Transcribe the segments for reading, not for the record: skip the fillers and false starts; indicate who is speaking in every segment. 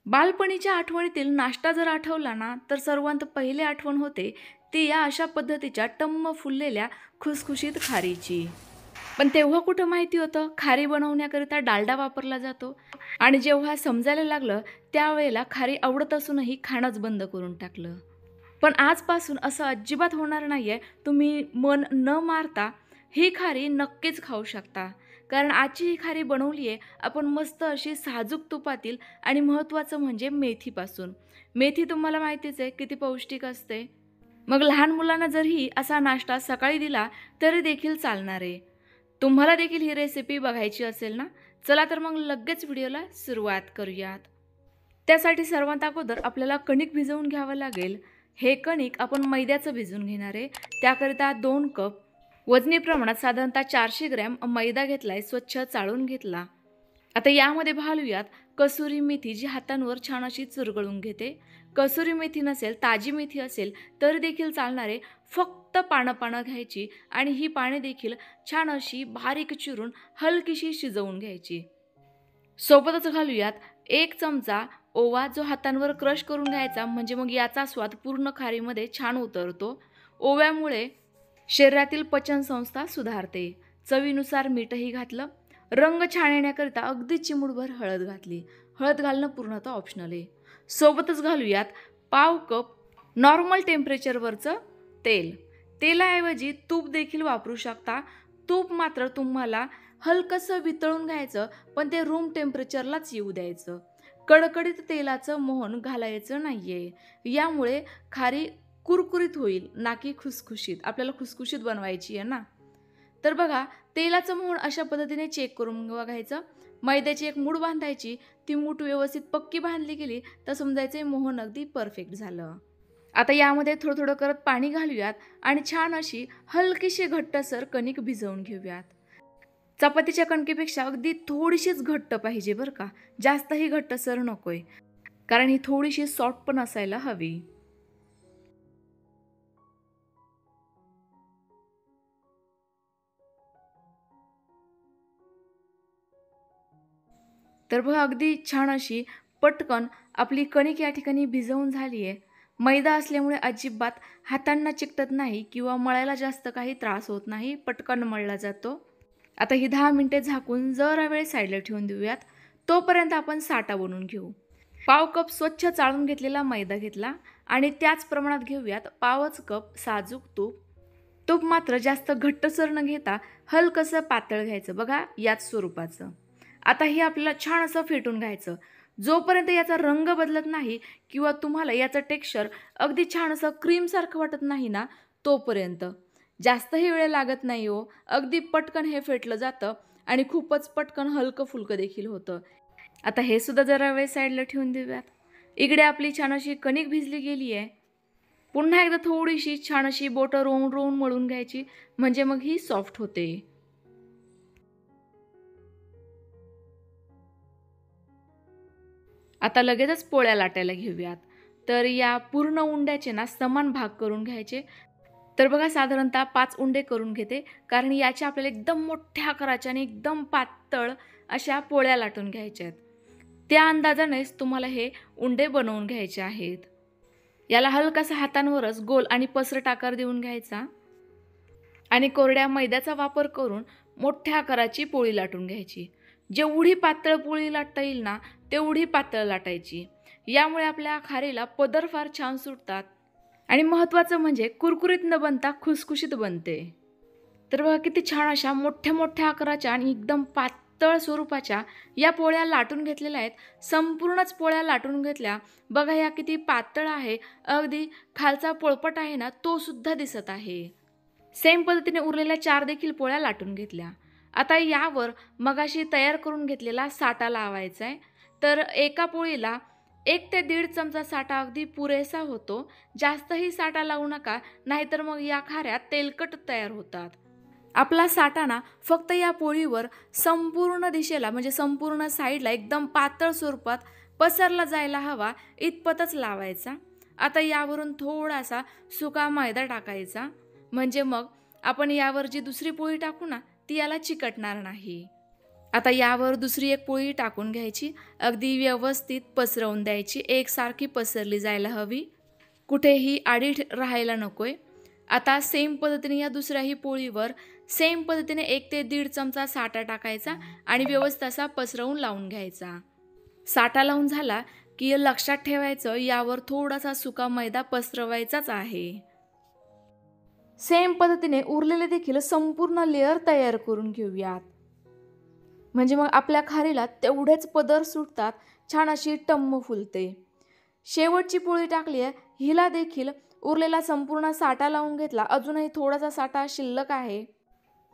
Speaker 1: बालपणीच्या आठवणीतील नाश्ता जर आठवला ना, तर सर्वांत पहिले आठवण होते ती या अशा पद्धतीच्या टम्म फुललेल्या खुसखुशीत खारीची. पण तेव्हा कुठं माहिती होतं खारी बनवण्याकरिता डालडा वापरला जातो. आणि जेव्हा समजायला लागलं त्यावेळेला खारी आवडत असूनही खाणंच बंद करून टाकलं. पण आजपासून असं अजिबात होणार नाहीये. तुम्ही मन न मारता ही खारी नक्कीच खाऊ शकता. कारण आजची ही खारी बनवली आहे आपण मस्त अशी साजूक तुपातील आणि महत्त्वाचं म्हणजे मेथीपासून. मेथी तुम्हाला माहितीच आहे किती पौष्टिक असते. मग लहान मुलांना जरही असा नाश्ता सकाळी दिला तरी देखील चालणार आहे. तुम्हाला देखील ही रेसिपी बघायची असेल ना, चला तर मग लगेच व्हिडिओला सुरुवात करूयात. त्यासाठी सर्वात अगोदर आपल्याला कणिक भिजवून घ्यावं लागेल. हे कणिक आपण मैद्याचं भिजवून घेणार आहे. त्याकरिता 2 कप वजनी प्रमाणात साधारणतः 400 ग्रॅम मैदा घेतलाय, स्वच्छ चाळून घेतला. आता यामध्ये घालूयात कसुरी मेथी, जी हातांवर छान अशी चुरगळून घेते. कसुरी मेथी नसेल, ताजी मेथी असेल तर देखील चालणार आहे. फक्त पानं घ्यायची आणि ही पाने देखील छान अशी बारीक चिरून हलकीशी शिजवून घ्यायची. सोबतच घालूयात 1 चमचा ओवा, जो हातांवर क्रश करून घ्यायचा, म्हणजे मग याचा स्वाद पूर्ण खारीमध्ये छान उतरतो. ओव्यामुळे शरीरातील पचनसंस्था सुधारते. चवीनुसार मीठही घातलं. रंग छान येण्याकरिता अगदी चिमूटभर हळद घातली. हळद घालणं पूर्णतः ऑप्शनल आहे. सोबतच घालूयात पाव कप नॉर्मल टेम्परेचरवरचं तेल. तेलाऐवजी तूप देखील वापरू शकता. तूप मात्र तुम्हाला हलकंसं वितळून घ्यायचं, पण ते रूम टेम्परेचरलाच येऊ द्यायचं. कडकडीत तेलाचं मोहन घालायचं नाहीये. यामुळे खारी कुरकुरीत होईल, ना की खुसखुशीत. आपल्याला खुसखुशीत बनवायची आहे ना. तर बघा, तेलाचं मोहन अशा पद्धतीने चेक करून बघायचं. मैद्याची एक मूठ बांधायची. ती मूठ व्यवस्थित पक्की बांधली गेली तर समजायचं मोहन अगदी परफेक्ट झालं. आता यामध्ये थोडं थोडं करत पाणी घालूयात आणि छान अशी हलकीशी घट्टसर कणिक भिजवून घेऊयात. चपातीच्या कणकेपेक्षा अगदी थोडीशीच घट्ट पाहिजे बरं का, जास्तही घट्टसर नकोय, कारण ही थोडीशी सॉफ्ट पण असायला हवी. तर बघा, अगदी छान अशी पटकन आपली कणिक या ठिकाणी भिजवून झाली आहे. मैदा असल्यामुळे अजिबात हातांना चिकटत नाही किंवा मळायला जास्त काही त्रास होत नाही, पटकन मळला जातो. आता ही 10 मिनिटे झाकून जरा वेळ साईडला ठेवून देऊयात. तोपर्यंत आपण साठा बनवून घेऊ. पाव कप स्वच्छ चाळून घेतलेला मैदा घेतला आणि त्याच प्रमाणात घेऊयात पावच कप साजूक तूप. तूप मात्र जास्त घट्टसर न घेता हलकंसं पातळ घ्यायचं, बघा याच स्वरूपाचं. आता हे आपल्याला छान असं फेटून घ्यायचं. जोपर्यंत याचा रंग बदलत नाही किंवा तुम्हाला याचं टेक्स्चर अगदी छान असं क्रीमसारखं वाटत नाही ना, तोपर्यंत. जास्तही वेळ लागत नाही हो, अगदी पटकन हे फेटलं जातं आणि खूपच पटकन हलकं फुलकं देखील होतं. आता हे सुद्धा जरा वेळ साईडला ठेवून देऊयात. इकडे आपली छान अशी कणिक भिजली गेली आहे. पुन्हा एकदा थोडीशी छान अशी बोटं रोवून रोवून मळून घ्यायची, म्हणजे मग ही सॉफ्ट होते. आता लगेचच पोळ्या लाटायला घेऊयात. तर या पूर्ण उंड्याचे ना समान भाग करून घ्यायचे. तर बघा, साधारणतः 5 उंडे करून घेते, कारण याच्या आपल्याला एकदम मोठ्या आकाराच्या आणि एकदम पातळ अशा पोळ्या लाटून घ्यायच्या आहेत. त्या अंदाजानेच तुम्हाला हे उंडे बनवून घ्यायचे आहेत. याला हलकासा हातांवरच गोल आणि पसरट आकार देऊन घ्यायचा आणि कोरड्या मैद्याचा वापर करून मोठ्या आकाराची पोळी लाटून घ्यायची. जेवढी पातळ पोळी लाटता येईल ना, तेवढी पातळ लाटायची. यामुळे आपल्या खारीला पदर फार छान सुटतात आणि महत्त्वाचं म्हणजे कुरकुरीत न बनता खुसखुशीत बनते. तर बघा, किती छान अशा मोठ्या मोठ्या आकाराच्या आणि एकदम पातळ स्वरूपाच्या या पोळ्या लाटून घेतलेल्या आहेत. संपूर्णच पोळ्या लाटून घेतल्या. बघा, या किती पातळ आहे, अगदी खालचा पोळपट आहे ना, तो सुद्धा दिसत आहे. सेम पद्धतीने उरलेल्या 4 देखील पोळ्या लाटून घेतल्या. आता यावर मगाशी तयार करून घेतलेला साठा लावायचा आहे. तर एका पोळीला 1 ते 1.5 चमचा साठा अगदी पुरेसा होतो. जास्तही साठा लावू नका, नाहीतर मग या खाऱ्या तेलकट तयार होतात. आपला साठा ना फक्त या पोळीवर संपूर्ण दिशेला, म्हणजे संपूर्ण साईडला एकदम पातळ स्वरूपात पसरला जायला हवा इतपतच लावायचा. आता यावरून थोडासा सुका मैदा टाकायचा, म्हणजे मग आपण यावर जी दुसरी पोळी टाकू ना, ती याला चिकटणार नाही. आता यावर दुसरी एक पोळी टाकून घ्यायची, अगदी व्यवस्थित पसरवून द्यायची, एकसारखी पसरली जायला हवी, कुठेही आडी राहायला नकोय। आता सेम पद्धतीने या दुसऱ्याही पोळीवर सेम पद्धतीने 1 ते 1.5 चमचा साठा टाकायचा आणि व्यवस्थित असा पसरवून लावून घ्यायचा। साठा लावून झाला की लक्षात ठेवायचं यावर थोडासा सुका मैदा पसरवायचाच आहे। सेम पद्धतीने उरलेले देखील संपूर्ण लेयर तयार करून घेऊयात, म्हणजे मग आपल्या खारीला तेवढेच पदर सुटतात, छान अशी टम्म फुलते। शेवटची पोळी टाकली आहे, हिला देखील उरलेला संपूर्ण साठा लावून घेतला, अजूनही थोडासा साठा शिल्लक आहे।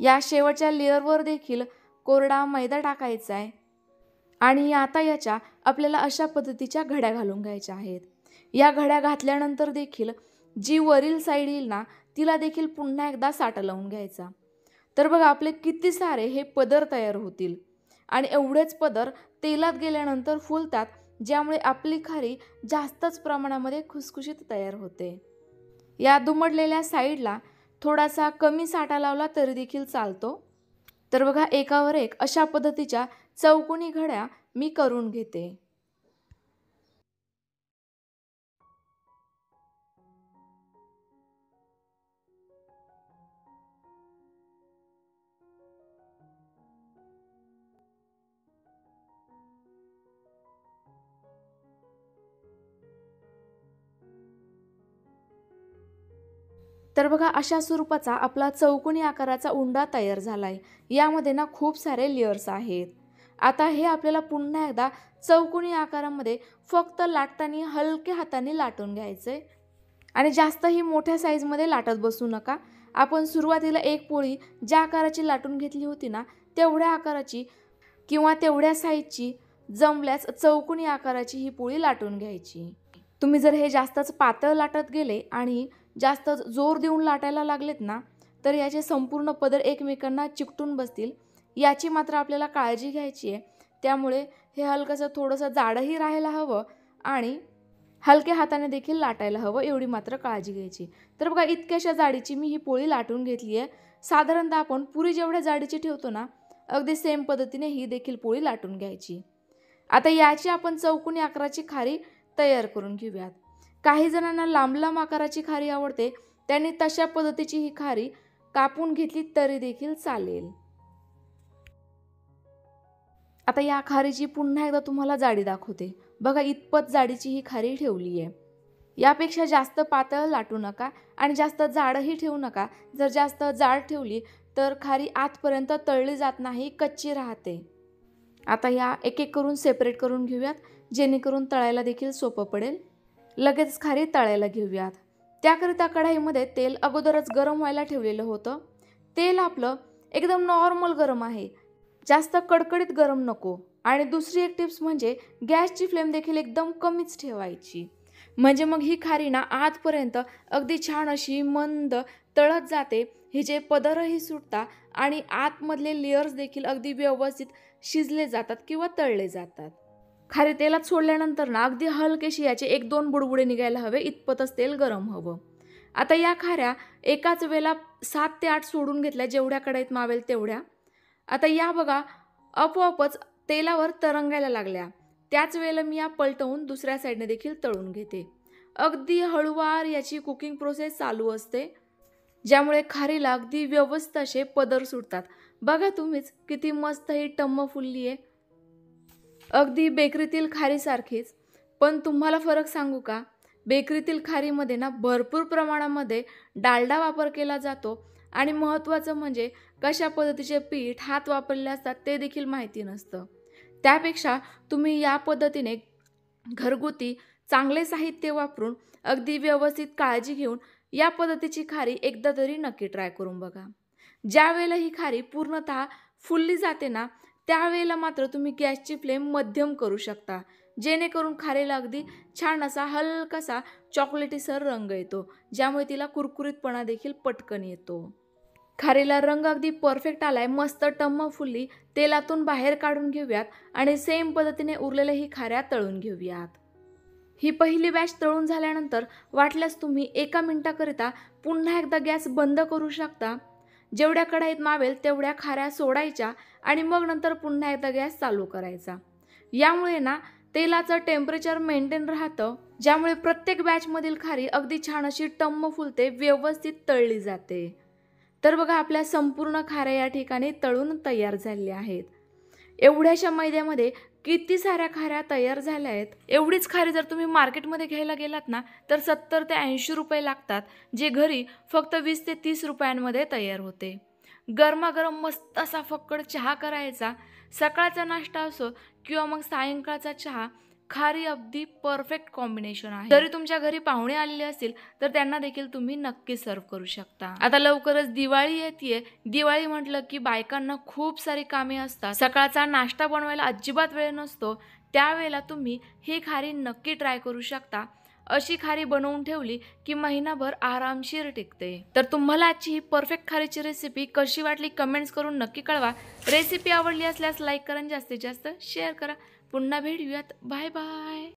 Speaker 1: या शेवटच्या लेयरवर देखील कोरडा मैदा टाकायचा आहे आणि आता याच्या आपल्याला अशा पद्धतीच्या घड्या घालून घ्यायच्या आहेत। या घड्या घातल्यानंतर देखील जी वरील साईड येईल ना तिला देखील पुन्हा एकदा साठा लावून घ्यायचा। तर बघा आपले किती सारे हे पदर तयार होतील आणि एवढेच पदर तेलात गेल्यानंतर फुलतात, ज्यामुळे आपली खारी जास्तच प्रमाणामध्ये खुसखुशीत तयार होते। या दुमडलेल्या साईडला थोडासा कमी साठा लावला तरी देखील चालतो। तर बघा एकावर एक अशा पद्धतीच्या चौकोनी घड्या मी करून घेते। तर बघा अशा स्वरूपाचा आपला चौकोनी आकाराचा उंडा तयार झालाय। यामध्ये ना खूप सारे लेयर्स आहेत। आता हे आपल्याला पुन्हा एकदा चौकोनी आकारामध्ये फक्त लाटताना हलक्या हाताने लाटून घ्यायचे आणि जास्तही मोठ्या साईजमध्ये लाटत बसू नका। आपण सुरुवातीला एक पोळी ज्या आकाराची लाटून घेतली होती ना तेवढ्या आकाराची किंवा तेवढ्या साईजची जमल्यास चौकोनी आकाराची ही पोळी लाटून घ्यायची। तुम्ही जर हे जास्तच पातळ लाटत गेले आणि जास्त जोर देऊन लाटायला लागलेत ना तर याचे संपूर्ण पदर एकमेकांना चिकटून बसतील, याची मात्र आपल्याला काळजी घ्यायची आहे। त्यामुळे हे हलकंसं थोडंसं जाडही राहायला हवं आणि हलक्या हाताने देखील लाटायला हवं, एवढी मात्र काळजी घ्यायची। तर बघा इतक्याशा जाडीची मी ही पोळी लाटून घेतली आहे। साधारणतः आपण पुरी जेवढ्या जाडीची ठेवतो ना अगदी सेम पद्धतीने ही देखील पोळी लाटून घ्यायची। आता याची आपण चौकोनी आकाराची खारी तयार करून घेऊयात। काही जणांना लांब लांब आकाराची खारी आवडते, त्यांनी तशा पद्धतीची ही खारी कापून घेतली तरी देखील चालेल। आता या खारीची पुन्हा एकदा तुम्हाला जाडी दाखवते। बघा इतपत जाडीची ही खारी ठेवली आहे। यापेक्षा जास्त पातळ लाटू नका आणि जास्त जाडही ठेवू नका। जर जास्त जाड ठेवली तर खारी आतपर्यंत तळली जात नाही, कच्ची राहते। आता या एक एक करून सेपरेट करून घेऊयात, जेणेकरून तळायला देखील सोपं पडेल। लगेच खारी तळायला घेऊयात। त्याकरिता कढईमध्ये तेल अगोदरच गरम व्हायला ठेवलेलं होतं। तेल आपलं एकदम नॉर्मल गरम आहे, जास्त कडकडीत गरम नको। आणि दुसरी एक टिप्स म्हणजे गॅसची फ्लेम देखील एकदम कमीच ठेवायची, म्हणजे मग ही खारी ना आतपर्यंत अगदी छान अशी मंद तळत जाते। हिचे पदरही सुटतात आणि आतमधले लेयर्स देखील अगदी व्यवस्थित शिजले जातात किंवा तळले जातात। खारी तेलात सोडल्यानंतर ना अगदी हलकेशी याचे 1-2 बुडबुडे निघायला हवे, इतपतच तेल गरम हवं। आता या खाऱ्या एकाच वेळेला 7 ते 8 सोडून घेतल्या, जेवढ्या कढईत मावेल तेवढ्या। आता या बघा आपोआपच तेलावर तरंगायला लागल्या। त्याच वेळेला मी या पलटवून दुसऱ्या साईडने देखील तळून घेते। अगदी हळूवार याची कुकिंग प्रोसेस चालू असते, ज्यामुळे खारीला अगदी व्यवस्थित असे पदर सुटतात। बघा तुम्हीच किती मस्त ही टम्म फुलली आहे, अगदी बेकरीतील खारीसारखीच। पण तुम्हाला फरक सांगू का, बेकरीतील खारीमध्ये ना भरपूर प्रमाणामध्ये डालडा वापर केला जातो आणि महत्त्वाचं म्हणजे कशा पद्धतीचे पीठ हात वापरले असतात ते देखील माहिती नसतं। त्यापेक्षा तुम्ही या पद्धतीने घरगुती चांगले साहित्य वापरून अगदी व्यवस्थित काळजी घेऊन या पद्धतीची खारी एकदा तरी नक्की ट्राय करून बघा। ज्या वेळेला ही खारी पूर्णतः फुलली जाते ना त्यावेळेला मात्र तुम्ही गॅसची फ्लेम मध्यम करू शकता, जेणेकरून खारीला अगदी छान असा हलकासा चॉकलेटीसर रंग येतो, ज्यामुळे तिला कुरकुरीतपणा देखील पटकन येतो। खारीला रंग अगदी परफेक्ट आलाय, मस्त टम्म फुलली। तेलातून बाहेर काढून घेऊयात आणि सेम पद्धतीने उरलेल्या ही खाऱ्या तळून घेऊयात। ही पहिली बॅच तळून झाल्यानंतर वाटल्यास तुम्ही 1 मिनिटाकरिता पुन्हा एकदा गॅस बंद करू शकता। जेवढ्या कढईत मावेल तेवढ्या खाऱ्या सोडायच्या आणि मग नंतर पुन्हा एकदा गॅस चालू करायचा. यामुळे ना तेलाचं टेम्परेचर मेंटेन राहतं, ज्यामुळे प्रत्येक बॅचमधील खारी अगदी छान अशी टम्म फुलते, व्यवस्थित तळली जाते. तर बघा आपल्या संपूर्ण खाऱ्या या ठिकाणी तळून तयार झालेल्या आहेत. एवढ्याशा मैद्यामध्ये किती साऱ्या खाऱ्या तयार झाल्या आहेत. एवढीच खारी जर तुम्ही मार्केटमध्ये घ्यायला गेलात ना तर 70 ते 80 रुपये लागतात, जे घरी फक्त 20 ते 30 रुपयांमध्ये तयार होते. गरमागरम मस्त असा फक्कड चहा करायचा. सकाळचा नाश्ता असो किंवा मग सायंकाळचा चहा, खारी अगदी परफेक्ट कॉम्बिनेशन आहे. जरी तुमच्या घरी पाहुणे आलेले असतील तर त्यांना देखील तुम्ही नक्की सर्व करू शकता. आता लवकरच दिवाळी येते. दिवाळी म्हटलं की बायकांना खूप सारी कामे असतात. सकाळचा नाश्ता बनवायला अजिबात वेळ नसतो. त्यावेळेला तुम्ही ही खारी नक्की ट्राय करू शकता. अशी खारी बनवून ठेवली की महिनाभर आरामशीर टिकते. तर तुम्हाला आजची ही परफेक्ट खारीची रेसिपी कशी वाटली कमेंट्स करून नक्की कळवा. रेसिपी आवडली असल्यास लाईक करा, जास्तीत जास्त शेअर करा. पुन्हा भेटूयात. Bye bye.